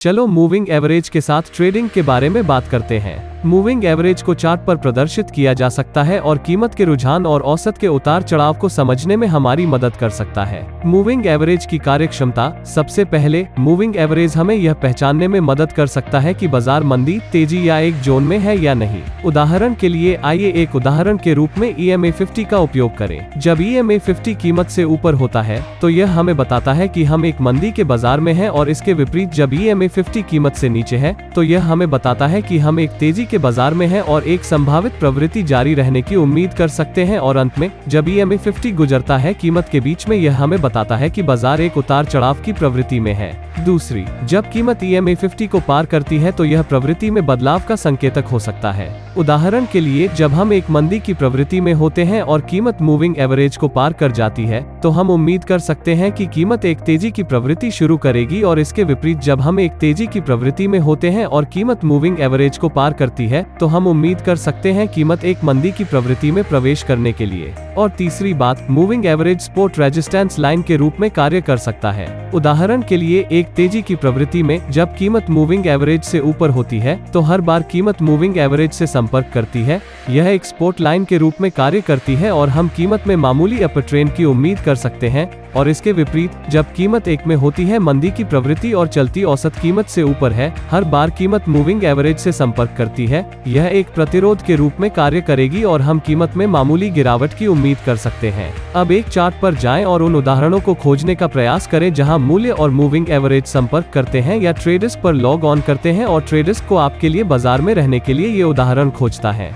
चलो moving average के साथ ट्रेडिंग के बारे में बात करते हैं। मूविंग एवरेज को चार्ट पर प्रदर्शित किया जा सकता है और कीमत के रुझान और औसत के उतार चढ़ाव को समझने में हमारी मदद कर सकता है। मूविंग एवरेज की कार्यक्षमता। सबसे पहले मूविंग एवरेज हमें यह पहचानने में मदद कर सकता है कि बाजार मंदी, तेजी या एक जोन में है या नहीं। उदाहरण के लिए आइए एक उदाहरण के रूप में EMA 50 का उपयोग करें। जब EMA 50 कीमत से ऊपर होता है तो यह हमें बताता है कि हम एक मंदी के बाजार में हैं, और इसके विपरीत जब EMA 50 कीमत से नीचे है तो यह हमें बताता है कि हम एक तेजी के बाजार में हैं और एक संभावित प्रवृत्ति जारी रहने की उम्मीद कर सकते हैं। और अंत में जब EMA 50 गुजरता है कीमत के बीच में, यह हमें बताता है कि बाजार एक उतार चढ़ाव की प्रवृत्ति में है। दूसरी, जब कीमत EMA 50 को पार करती है तो यह प्रवृत्ति में बदलाव का संकेतक हो सकता है। उदाहरण के लिए जब हम एक मंदी की प्रवृत्ति में होते हैं और कीमत मूविंग एवरेज को पार कर जाती है तो हम उम्मीद कर सकते हैं कि कीमत एक तेजी की प्रवृत्ति शुरू करेगी, और इसके विपरीत जब हम एक तेजी की प्रवृत्ति में होते हैं और कीमत मूविंग एवरेज को पार करती है तो हम उम्मीद कर सकते हैं कीमत एक मंदी की प्रवृत्ति में प्रवेश करने के लिए। और तीसरी बात, moving average support resistance line के रूप में कार्य कर सकता है। उदाहरण के लिए एक तेजी की प्रवृत्ति में जब कीमत मूविंग एवरेज से ऊपर होती है तो हर बार कीमत मूविंग एवरेज से संपर्क करती है। यह एक सपोर्ट लाइन के रूप में कार्य करती है और हम कीमत में मामूली अपर ट्रेंड की उम्मीद कर सकते हैं। और इसके विपरीत जब कीमत एक में होती है मंदी की प्रवृत्ति और चलती औसत कीमत से ऊपर है, हर बार कीमत मूविंग एवरेज से संपर्क करती है। यह एक प्रतिरोध के रूप में कार्य करेगी और हम कीमत में मामूली गिरावट की उम्मीद कर सकते हैं। अब एक चार्ट पर जाएं और उन उदाहरणों को खोजने का प्रयास करें जहां मूल्य और मूविंग एवरेज संपर्क करते हैं, या ट्रेडिस्क पर लॉग ऑन करते हैं और ट्रेडिस्क को आपके लिए बाजार में रहने के लिए ये उदाहरण खोजता है।